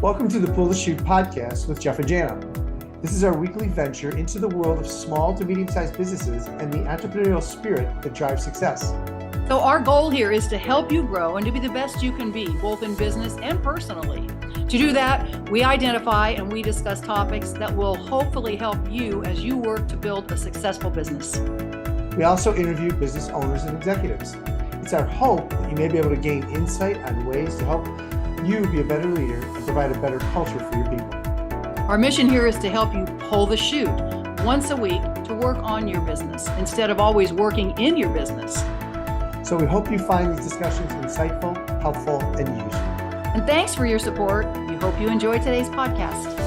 Welcome to the Pull the Chute podcast with Jeff and Jana. This is our weekly venture into the world of small to medium-sized businesses and the entrepreneurial spirit that drives success. So our goal here is to help you grow and to be the best you can be, both in business and personally. To do that, we identify and we discuss topics that will hopefully help you as you work to build a successful business. We also interview business owners and executives. It's our hope that you may be able to gain insight on ways to help you be a better leader and provide a better culture for your people. Our mission here is to help you pull the chute once a week to work on your business instead of always working in your business. So we hope you find these discussions insightful, helpful, and useful. And thanks for your support. We hope you enjoy today's podcast.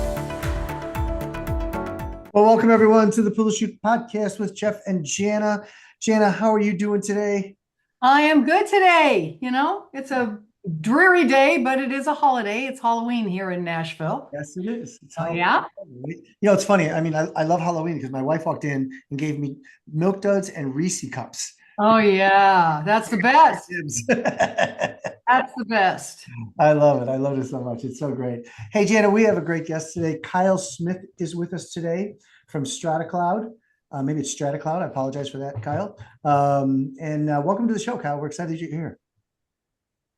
Well, welcome everyone to the Pull the Chute podcast with Jeff and Jana. Jana, how are you doing today? I am good today. You know, it's a dreary day, but it is a holiday. It's Halloween here in Nashville. Yes, it is. Yeah. You know, it's funny. I mean, I love Halloween because my wife walked in and gave me Milk Duds and Reese cups. Oh, yeah. That's the best. That's the best. I love it. I love it so much. It's so great. Hey, Jana, we have a great guest today. Kyle Smith is with us today from Strata Cloud. Maybe it's Strata Cloud. I apologize for that, Kyle. Welcome to the show, Kyle. We're excited that you're here.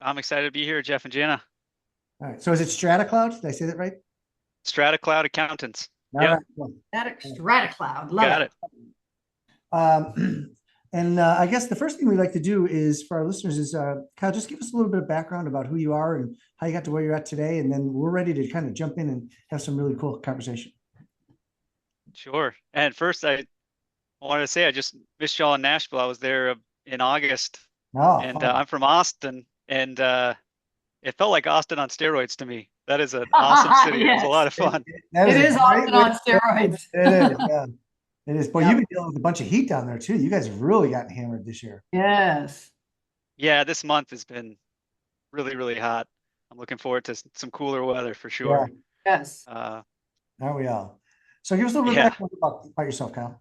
I'm excited to be here, Jeff and Jana. All right. So is it Strata Cloud? Did I say that right? Strata Cloud Accountants. All That Strata Cloud. Got Love it. I guess the first thing we'd like to do is for our listeners is, Kyle, just give us a little bit of background about who you are and how you got to where you're at today. And then we're ready to kind of jump in and have some really cool conversation. Sure. And first, I wanted to say I just missed y'all in Nashville. I was there in August, and I'm from Austin, and it felt like Austin on steroids to me. That is an awesome city. It was a lot of fun. It is Austin on steroids. It is, yeah. It is. But you've been dealing with a bunch of heat down there too. You guys have really gotten hammered this year. Yes. Yeah, this month has been really, really hot. I'm looking forward to some cooler weather for sure. Yeah. Yes. Aren't we all? So give us a little bit of background about yourself, Kyle.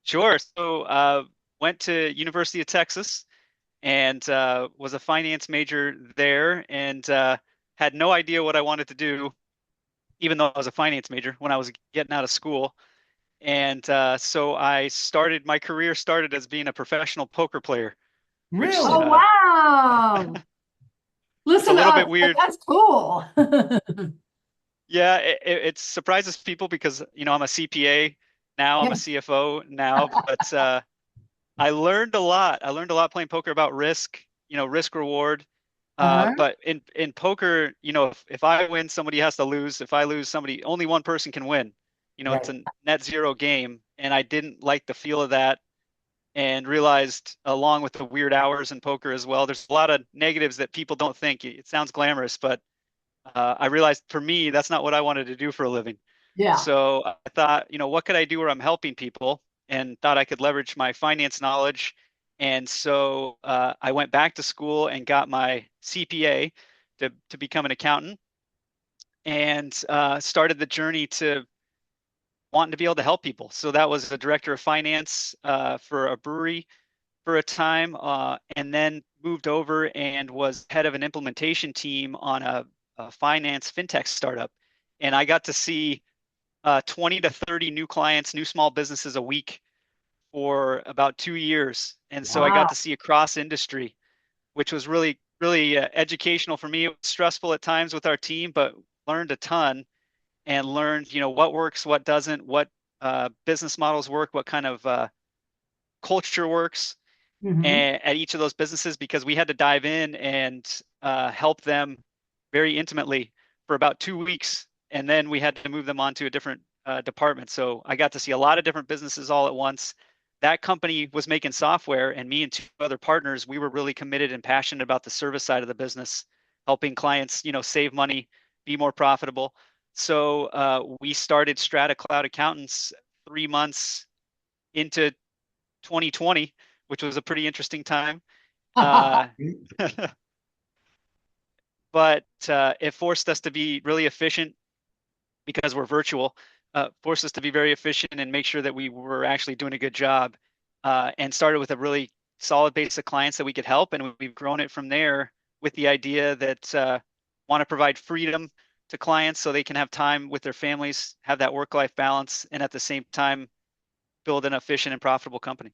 Sure. So went to University of Texas and was a finance major there, and had no idea what I wanted to do, even though I was a finance major when I was getting out of school. And so my career started as being a professional poker player. Really? Oh, wow. Listen, a little bit weird. That's cool. Yeah, it surprises people because, you know, I'm a CPA now, I'm a CFO now, but I learned a lot. I learned a lot playing poker about risk, you know, risk reward. But in poker, you know, if I win, somebody has to lose. If I lose, only one person can win. You know, It's a net zero game. And I didn't like the feel of that, and realized, along with the weird hours in poker as well, there's a lot of negatives that people don't think. It sounds glamorous, but I realized for me, that's not what I wanted to do for a living. Yeah. So I thought, you know, what could I do where I'm helping people, and thought I could leverage my finance knowledge. And so I went back to school and got my CPA to become an accountant, and started the journey to wanting to be able to help people. So that was the director of finance for a brewery for a time, and then moved over and was head of an implementation team on a finance fintech startup. And I got to see 20 to 30 new clients, new small businesses a week for about 2 years. And so I got to see across industry, which was really, really educational for me. It was stressful at times with our team, but learned a ton, and learned, you know, what works, what doesn't, what business models work, what kind of culture works at each of those businesses, because we had to dive in and help them very intimately for about 2 weeks. And then we had to move them on to a different department. So I got to see a lot of different businesses all at once. That company was making software, and me and 2 other partners, we were really committed and passionate about the service side of the business, helping clients, you know, save money, be more profitable. So we started Strata Cloud Accountants 3 months into 2020, which was a pretty interesting time. But it forced us to be really efficient because we're virtual, forced us to be very efficient and make sure that we were actually doing a good job, and started with a really solid base of clients that we could help. And we've grown it from there with the idea that want to provide freedom to clients so they can have time with their families, have that work-life balance, and at the same time build an efficient and profitable company.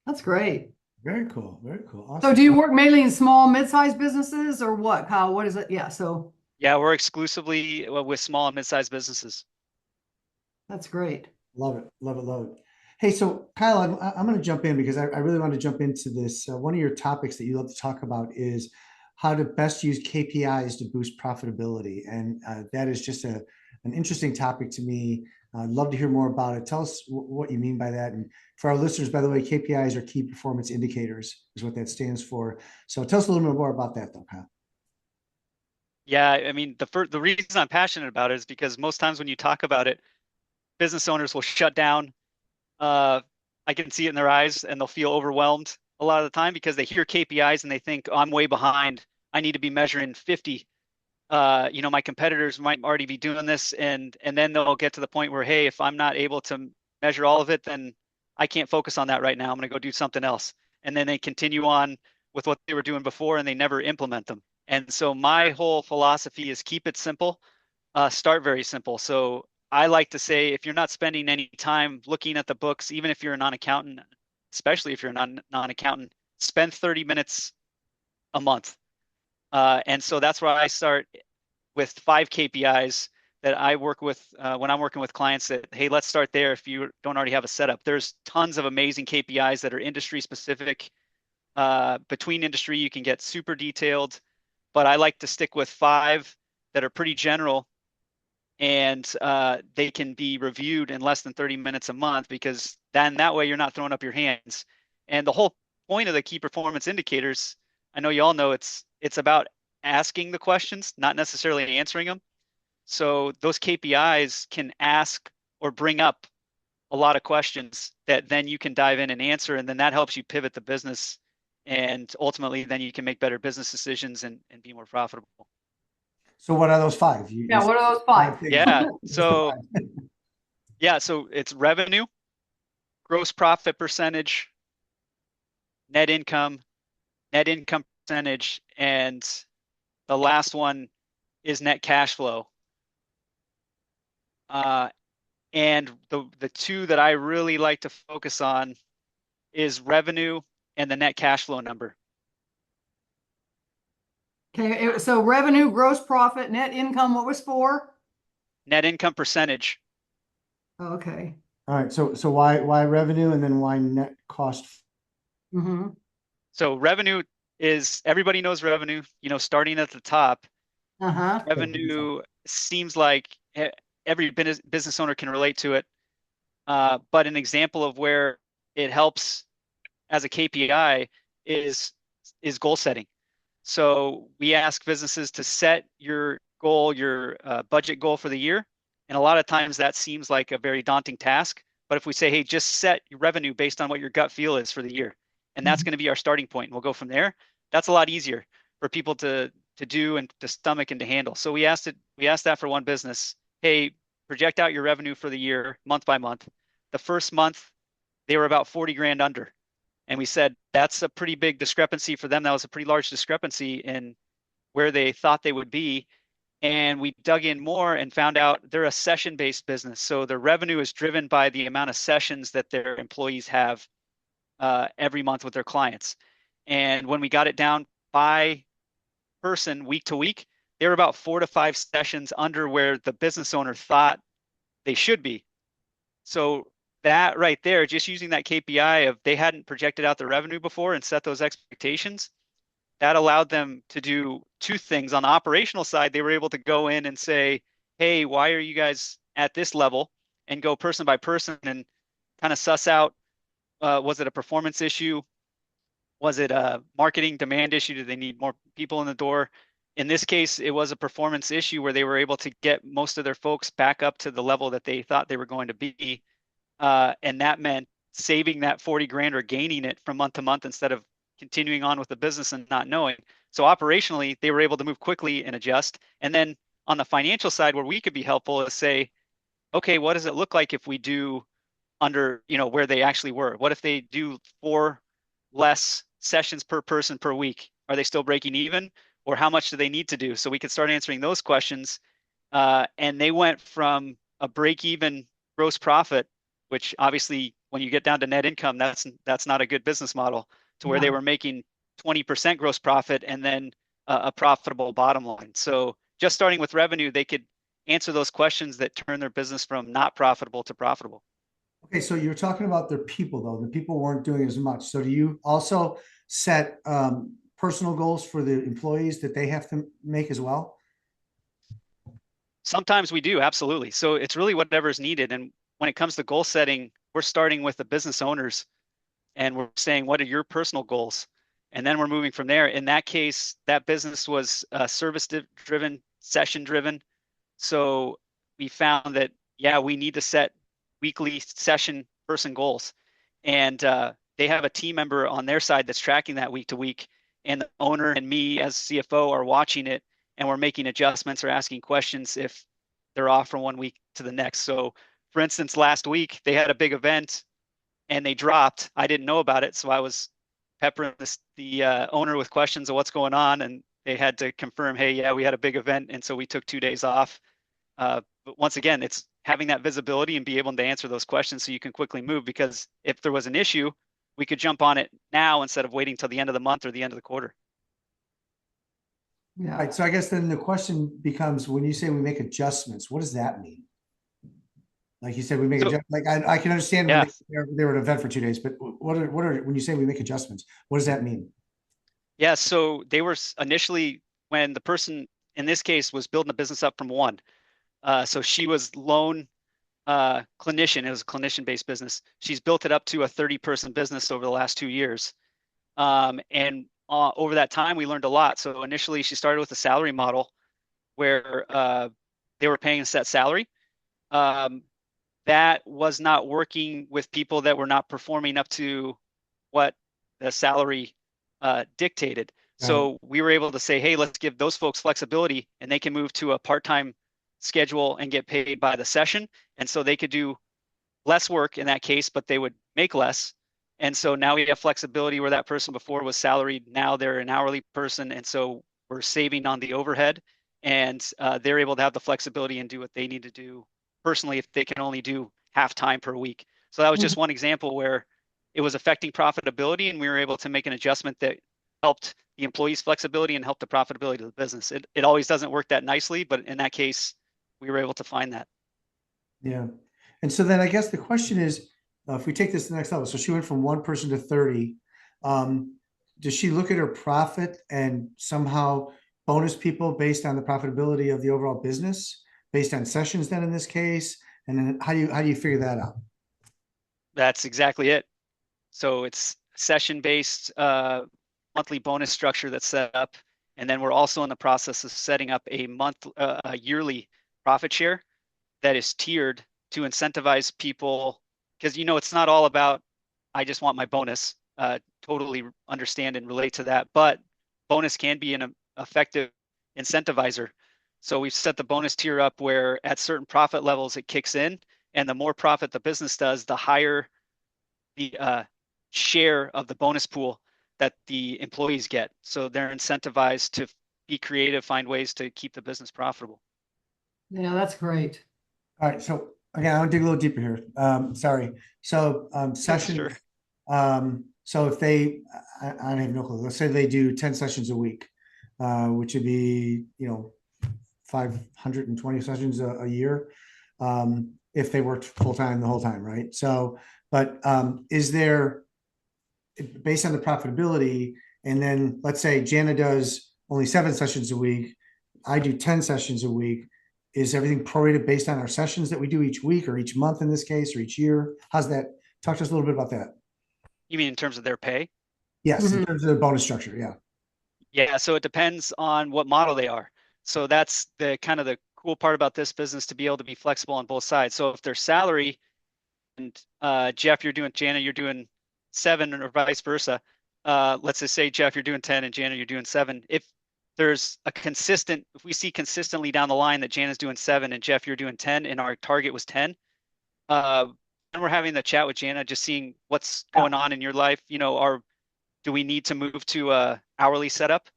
That's great. Very cool. Very cool. So Awesome. do you work mainly in small, mid-sized businesses or what, Kyle? What is it? Yeah, so Yeah, we're exclusively with small and mid-sized businesses. that's great. Love it. Love it. Love it. Hey, so Kyle, I'm going to jump in because I really want to jump into this. One of your topics that you love to talk about is how to best use KPIs to boost profitability. And that is just an interesting topic to me. I'd love to hear more about it. Tell us what you mean by that. And for our listeners, by the way, KPIs are key performance indicators is what that stands for. So tell us a little bit more about that though, Kyle. Yeah, I mean, the reason I'm passionate about it is because most times when you talk about it, business owners will shut down. I can see it in their eyes, and they'll feel overwhelmed a lot of the time because they hear KPIs and they think, oh, I'm way behind. I need to be measuring 50. My competitors might already be doing this, and then they'll get to the point where, hey, if I'm not able to measure all of it, then I can't focus on that right now. I'm going to go do something else. And then they continue on with what they were doing before, and they never implement them. And so my whole philosophy is keep it simple, start very simple. So I like to say, if you're not spending any time looking at the books, even if you're a non-accountant, especially if you're a non-accountant, spend 30 minutes a month. And so that's where I start with 5 KPIs that I work with when I'm working with clients that, hey, let's start there if you don't already have a setup. There's tons of amazing KPIs that are industry specific. Between industry, you can get super detailed, but I like to stick with 5 that are pretty general, and they can be reviewed in less than 30 minutes a month, because then that way you're not throwing up your hands. And the whole point of the key performance indicators, I know you all know, it's about asking the questions, not necessarily answering them. So those KPIs can ask or bring up a lot of questions that then you can dive in and answer, and then that helps you pivot the business, and ultimately then you can make better business decisions and be more profitable. So what are those 5? Yeah, what are those 5? things. Yeah. Just So the 5. yeah, so it's revenue, gross profit percentage, net income percentage, and the last one is net cash flow. And the 2 that I really like to focus on is revenue and the net cash flow number. Okay, so revenue, gross profit, net income, what was 4? Net income percentage. Okay. All right. So why revenue and then why net cost? Mm-hmm. So revenue is, everybody knows revenue, starting at the top. Uh-huh. Revenue seems like every business owner can relate to it. But an example of where it helps as a KPI is goal setting. So we ask businesses to set your goal, your budget goal for the year. And a lot of times that seems like a very daunting task. But if we say, hey, just set your revenue based on what your gut feel is for the year, and that's going to be our starting point, and we'll go from there, that's a lot easier for people to do and to stomach and to handle. So we asked that for one business. Hey, project out your revenue for the year month by month. The first month, they were about 40 grand under. And we said, that's a pretty big discrepancy for them. That was a pretty large discrepancy in where they thought they would be. And we dug in more and found out they're a session-based business. So their revenue is driven by the amount of sessions that their employees have every month with their clients. And when we got it down by person, week to week, they were about 4 to 5 sessions under where the business owner thought they should be. So that right there, just using that KPI of they hadn't projected out the revenue before and set those expectations, that allowed them to do 2 things. On the operational side, they were able to go in and say, hey, why are you guys at this level? And go person by person and kind of suss out, was it a performance issue? Was it a marketing demand issue? Do they need more people in the door? In this case, it was a performance issue where they were able to get most of their folks back up to the level that they thought they were going to be. And that meant saving that 40 grand or gaining it from month to month instead of continuing on with the business and not knowing. So operationally, they were able to move quickly and adjust. And then on the financial side, where we could be helpful is say, okay, what does it look like if we do under, where they actually were? What if they do 4 less sessions per person per week? Are they still breaking even? Or how much do they need to do? So we could start answering those questions. and they went from a break-even gross profit, which obviously when you get down to net income, that's not a good business model, to where they No. were making 20% gross profit and then a profitable bottom line. So just starting with revenue, they could answer those questions that turn their business from not profitable to profitable. Okay, so you're talking about their people though. The people weren't doing as much. So do you also set personal goals for the employees that they have to make as well? Sometimes we do, absolutely. So it's really whatever's needed. And when it comes to goal setting, we're starting with the business owners and we're saying, what are your personal goals? And then we're moving from there. In that case, that business was service driven, session driven. So we found that, yeah, we need to set weekly session person goals. And they have a team member on their side that's tracking that week to week. And the owner and me as CFO are watching it, and we're making adjustments or asking questions if they're off from one week to the next. So for instance, last week they had a big event and they dropped. I didn't know about it. So I was peppering the owner with questions of what's going on. And they had to confirm, hey, yeah, we had a big event. And so we took 2 days off. But once again, it's having that visibility and be able to answer those questions so you can quickly move, because if there was an issue, we could jump on it now instead of waiting till the end of the month or the end of the quarter. All Yeah. right, so I guess then the question becomes, when you say we make adjustments, what does that mean? Like you said, we make So, like I can understand when yeah, they were at an event for 2 days, but what are when you say we make adjustments, what does that mean? yeah. So they were initially, when the person in this case was building the business up from one. So she was lone clinician. It was a clinician-based business. She's built it up to a 30-person business over the last 2 years. And over that time, we learned a lot. So initially, she started with a salary model where they were paying a set salary. That was not working with people that were not performing up to what the salary dictated. So we were able to say, hey, let's give those folks flexibility, and they can move to a part-time schedule and get paid by the session. And so they could do less work in that case, but they would make less. And so now we have flexibility where that person before was salaried. Now they're an hourly person. And so we're saving on the overhead, and they're able to have the flexibility and do what they need to do personally if they can only do half time per week. So that was just one example where it was affecting profitability, and we were able to make an adjustment that helped the employees' flexibility and helped the profitability of the business. It always doesn't work that nicely, but in that case, we were able to find that. Yeah. And so then I guess the question is, if we take this to the next level, so she went from 1 person to 30, does she look at her profit and somehow bonus people based on the profitability of the overall business, based on sessions then in this case? And then how do you figure that out? That's exactly it. So it's session-based monthly bonus structure that's set up. And then we're also in the process of setting up a yearly profit share that is tiered to incentivize people, because it's not all about, I just want my bonus. Totally understand and relate to that, but bonus can be an effective incentivizer. So we've set the bonus tier up where at certain profit levels it kicks in, and the more profit the business does, the higher the share of the bonus pool that the employees get. So they're incentivized to be creative, find ways to keep the business profitable. Yeah, that's great. All right, so again, I'll dig a little deeper here. Sorry. So sessions. Sure. So if I don't have no clue. Let's say they do 10 sessions a week, which would be 520 sessions a year, if they worked full time the whole time, right? So, but is there, based on the profitability, and then let's say Jana does only 7 sessions a week, I do 10 sessions a week. Is everything prorated based on our sessions that we do each week or each month in this case, or each year? How's that? Talk to us a little bit about that. You mean in terms of their pay? Yes, in terms of the bonus structure, yeah. Yeah, so it depends on what model they are. So that's the kind of the cool part about this business, to be able to be flexible on both sides. So if their salary, and Jeff, Jana, you're doing 7, or vice versa. Let's just say, Jeff, you're doing 10 and Jana, you're doing 7. If we see consistently down the line that Jana's doing 7 and Jeff, you're doing 10, and our target was 10, and we're having the chat with Jana, just seeing what's going on in your life. Do we need to move to a hourly setup?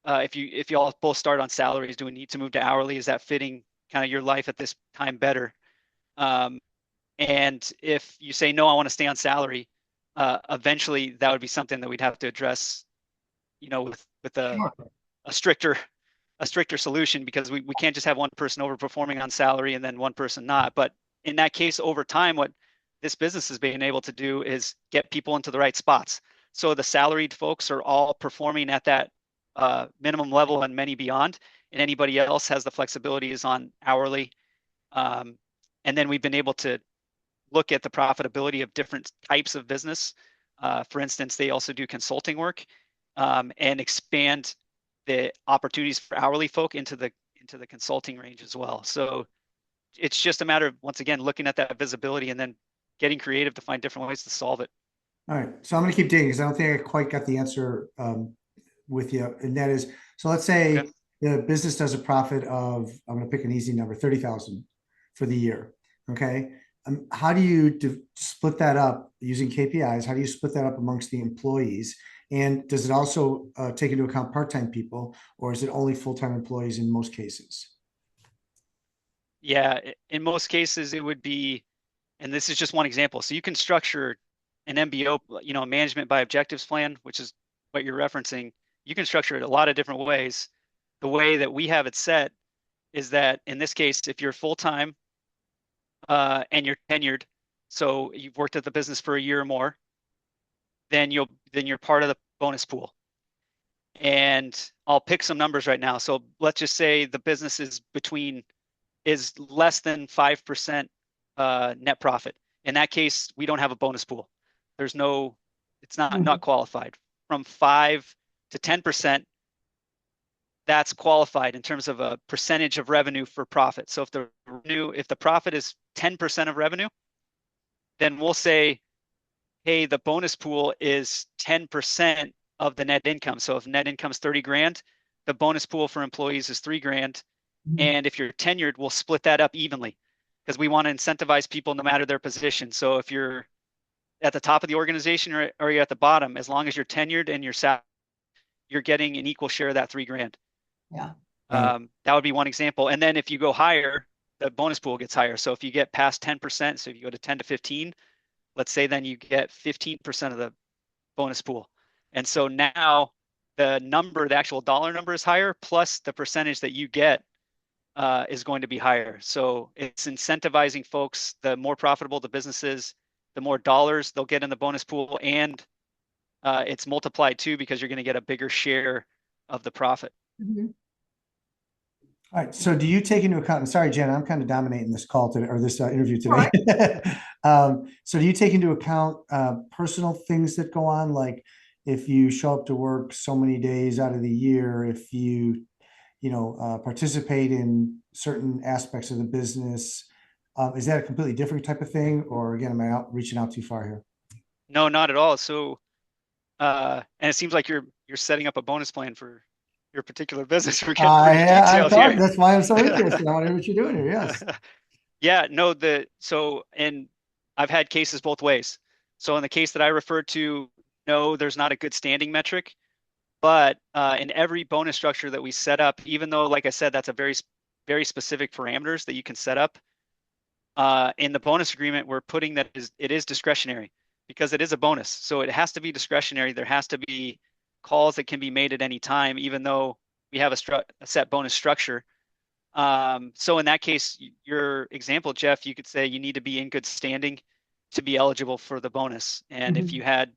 If you all both start on salaries, do we need to move to hourly? Is that fitting kind of your life at this time better. And if you say, no, I want to stay on salary, eventually that would be something that we'd have to address, with Sure. a stricter solution, because we can't just have one person overperforming on salary and then one person not. But in that case, over time, what this business has been able to do is get people into the right spots. So the salaried folks are all performing at that minimum level and many beyond, and anybody else has the flexibility is on hourly. And then we've been able to look at the profitability of different types of business. For instance, they also do consulting work, and expand the opportunities for hourly folk into the consulting range as well. So it's just a matter of, once again, looking at that visibility and then getting creative to find different ways to solve it. All right. So I'm going to keep digging because I don't think I quite got the answer with you. And that is, so let's say Okay. the business does a profit of, I'm going to pick an easy number, 30,000 for the year. Okay. How do you split that up using KPIs? How do you split that up amongst the employees? And does it also take into account part-time people, or is it only full-time employees in most cases? Yeah, in most cases it would be, and this is just one example. So you can structure an MBO, a management by objectives plan, which is what you're referencing. You can structure it a lot of different ways. The way that we have it set is that in this case, if you're full-time and you're tenured, so you've worked at the business for a year or more, then you're part of the bonus pool. And I'll pick some numbers right now. So let's just say the business is less than 5% net profit. In that case, we don't have a bonus pool. It's not qualified. From 5 to 10%, that's qualified in terms of a percentage of revenue for profit. So if the profit is 10% of revenue, then we'll say, hey, the bonus pool is 10% of the net income. So if net income is 30 grand, the bonus pool for employees is 3 grand. And if you're tenured, we'll split that up evenly, because we want to incentivize people no matter their position. So if you're at the top of the organization or you're at the bottom, as long as you're tenured and you're getting an equal share of that 3 grand. Yeah. That would be one example. And then if you go higher, the bonus pool gets higher. So if you get past 10%, so if you go to 10 to 15, let's say then you get 15% of the bonus pool. And so now the actual dollar number is higher, plus the percentage that you get is going to be higher. So it's incentivizing folks. The more profitable the business is, the more dollars they'll get in the bonus pool, and it's multiplied too, because you're going to get a bigger share of the profit. All right. So do you take into account, sorry, Jen, I'm kind of dominating this call today, or this interview today. So do you take into account personal things that go on? Like if you show up to work so many days out of the year, if you, participate in certain aspects of the business, is that a completely different type of thing? Or again, am I reaching out too far here? No, not at all. So, and it seems like you're setting up a bonus plan for your particular business. We're getting pretty detailed here. That's why I'm so interested. I want to hear what you're doing here. Yes. Yeah, no, and I've had cases both ways. So in the case that I referred to, no, there's not a good standing metric, but in every bonus structure that we set up, even though, like I said, that's a very, very specific parameters that you can set up, in the bonus agreement, we're putting that it is discretionary, because it is a bonus. So it has to be discretionary. There has to be calls that can be made at any time, even though we have a set bonus structure. So in that case, your example, Jeff, you could say you need to be in good standing to be eligible for the bonus. And if you had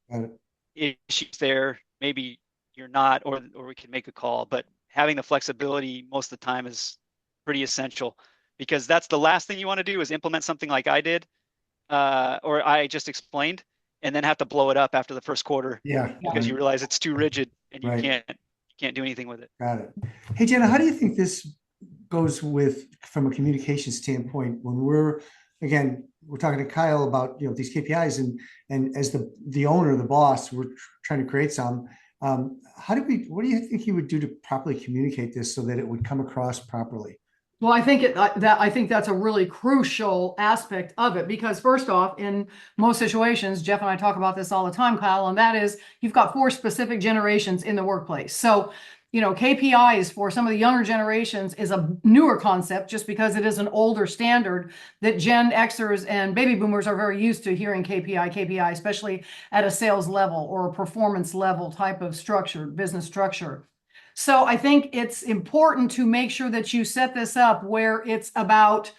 issues there, maybe you're not, or we can make a call. But having the flexibility most of the time is pretty essential, because that's the last thing you want to do, is implement something like I did, or I just explained, and then have to blow it up after the first quarter. Yeah. Because you realize it's too rigid and you Right. can't do anything with it. Got it. Hey, Jenna, how do you think this goes from a communication standpoint, when we're talking to Kyle about, these KPIs, and as the owner, the boss, we're trying to create some, what do you think you would do to properly communicate this so that it would come across properly? Well, I think that's a really crucial aspect of it, because first off, in most situations, Jeff and I talk about this all the time, Kyle, and that is, you've got 4 specific generations in the workplace. So KPIs for some of the younger generations is a newer concept just because it is an older standard that Gen Xers and baby boomers are very used to hearing KPI, especially at a sales level or a performance level type of structure, business structure. So I think it's important to make sure that you set this up where it's about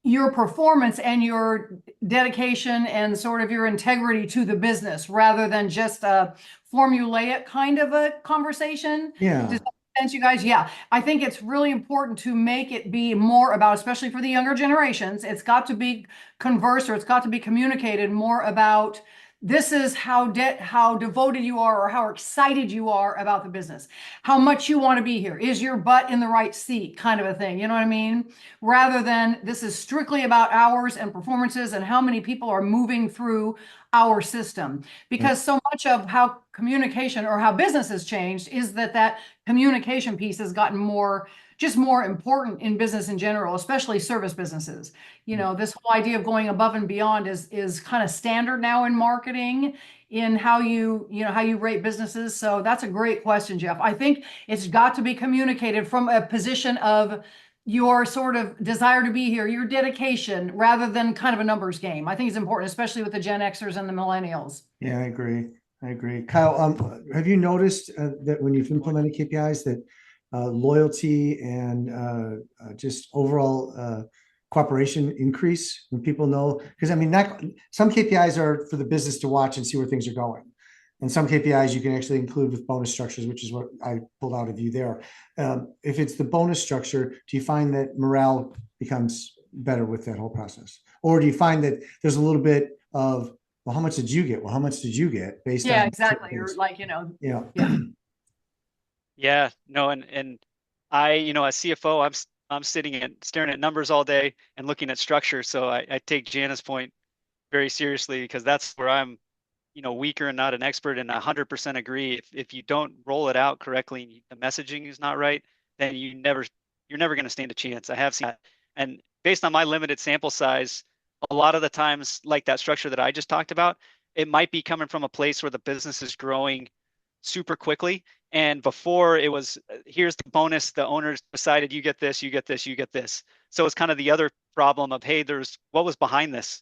your performance and your dedication and sort of your integrity to the business rather than just a formulaic kind of a conversation. Yeah. Does that make sense, you guys? Yeah. I think it's really important to make it be more about, especially for the younger generations, it's got to be conversed or it's got to be communicated more about this is how devoted you are or how excited you are about the business, how much you want to be here. Is your butt in the right seat kind of a thing? You know what I mean? Rather than this is strictly about hours and performances and how many people are moving through our system. Because so much of how communication or how business has changed is that communication piece has gotten just more important in business in general, especially service businesses. This whole idea of going above and beyond is kind of standard now in marketing, in how you rate businesses. So that's a great question, Jeff. I think it's got to be communicated from a position of your sort of desire to be here, your dedication, rather than kind of a numbers game. I think it's important, especially with the Gen Xers and the millennials. Yeah, I agree. Kyle, have you noticed that when you've implemented KPIs that loyalty and just overall cooperation increase when people know? Because I mean, some KPIs are for the business to watch and see where things are going. And some KPIs you can actually include with bonus structures, which is what I pulled out of you there. If it's the bonus structure, do you find that morale becomes better with that whole process? Or do you find that there's a little bit of, well, how much did you get? Well, how much did you get based on? Yeah, exactly. Or Yeah. Yeah, no, and I, as CFO, I'm sitting and staring at numbers all day and looking at structure. So I take Jana's point very seriously because that's where I'm, weaker and not an expert, and 100% agree. If you don't roll it out correctly and the messaging is not right, then you're never going to stand a chance. I have seen that. And based on my limited sample size, a lot of the times, like that structure that I just talked about, it might be coming from a place where the business is growing super quickly. And before it was, here's the bonus, the owners decided you get this, you get this, you get this. So it's kind of the other problem of, hey, what was behind this?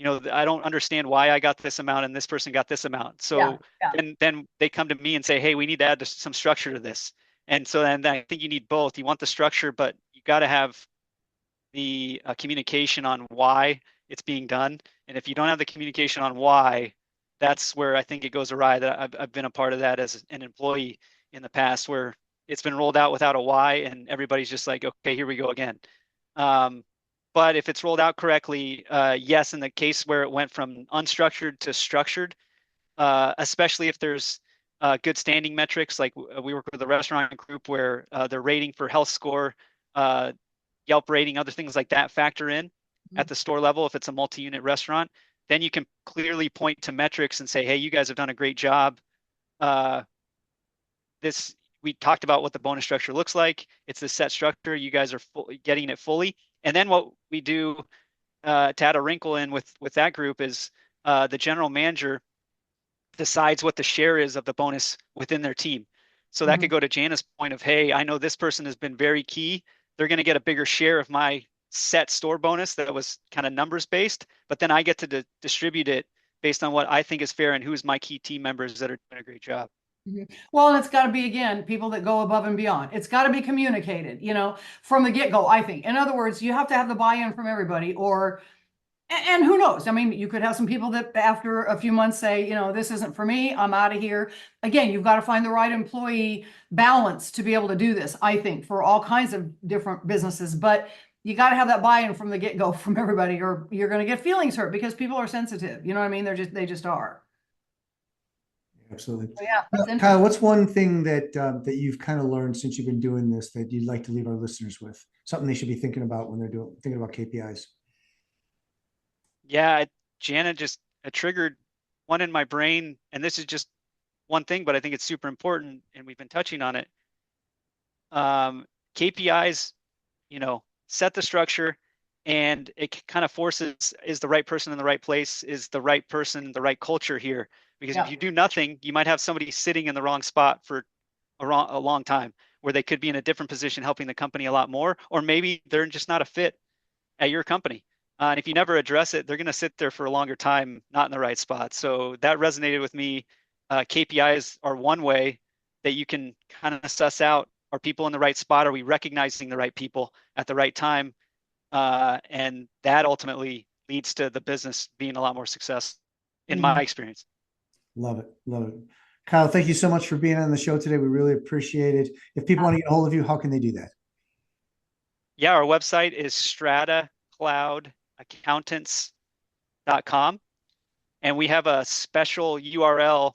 I don't understand why I got this amount and this person got this amount. So then they come to me and say, hey, we need to add some structure to this. And so then I think you need both. You want the structure, but you got to have the communication on why it's being done. And if you don't have the communication on why, that's where I think it goes awry. That I've been a part of that as an employee in the past, where it's been rolled out without a why, and everybody's just like, okay, here we go again. But if it's rolled out correctly, yes, in the case where it went from unstructured to structured, especially if there's good standing metrics, like we work with a restaurant group where their rating for health score, Yelp rating, other things like that factor in at the store level. If it's a multi-unit restaurant, then you can clearly point to metrics and say, hey, you guys have done a great job. We talked about what the bonus structure looks like. It's a set structure. You guys are getting it fully. And then what we do to add a wrinkle in with that group is the general manager decides what the share is of the bonus within their team. So that could go to Jana's point of, hey, I know this person has been very key. They're going to get a bigger share of my set store bonus that was kind of numbers based, but then I get to distribute it based on what I think is fair and who's my key team members that are doing a great job. Well, and it's got to be, again, people that go above and beyond. It's got to be communicated, from the get-go, I think. In other words, you have to have the buy-in from everybody, and who knows? I mean, you could have some people that after a few months say, this isn't for me, I'm out of here. Again, you've got to find the right employee balance to be able to do this, I think, for all kinds of different businesses. But you got to have that buy-in from the get-go from everybody, or you're going to get feelings hurt because people are sensitive. You know what I mean? They just are. Absolutely. So, yeah. Kyle, what's one thing that you've kind of learned since you've been doing this that you'd like to leave our listeners with? Something they should be thinking about when they're thinking about KPIs? Yeah, Jana just triggered one in my brain, and this is just one thing, but I think it's super important, and we've been touching on it. KPIs, set the structure, and it kind of forces, is the right person in the right place? Is the right person the right culture here? Because if you do nothing, you might have somebody sitting in the wrong spot for a long time, where they could be in a different position helping the company a lot more, or maybe they're just not a fit at your company. And if you never address it, they're going to sit there for a longer time, not in the right spot. So that resonated with me. KPIs are one way that you can kind of suss out, are people in the right spot? Are we recognizing the right people at the right time? And that ultimately leads to the business being a lot more success in my experience. Love it. Love it. Kyle, thank you so much for being on the show today. We really appreciate it. If people want to get a hold of you, how can they do that? Yeah, our website is stratacloudaccountants.com. And we have a special URL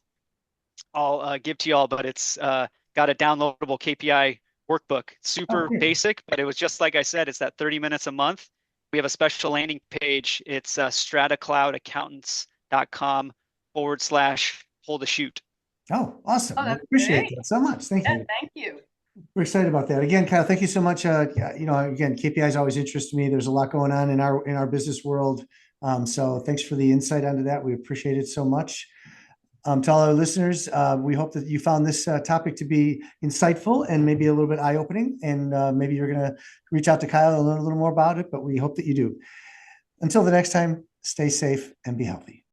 I'll give to y'all, but it's got a downloadable KPI workbook. Super basic, but it was just like I said, it's that 30 minutes a month. We have a special landing page. It's stratacloudaccountants.com/hold a chute. Oh, awesome. Oh, We that's appreciate great. that so much. Thank Yeah, you. thank you. We're excited about that. Again, Kyle, thank you so much. Again, KPIs always interest me. There's a lot going on in our business world. So thanks for the insight onto that. We appreciate it so much. To all our listeners, we hope that you found this topic to be insightful and maybe a little bit eye-opening. And maybe you're going to reach out to Kyle and learn a little more about it, but we hope that you do. Until the next time, stay safe and be healthy.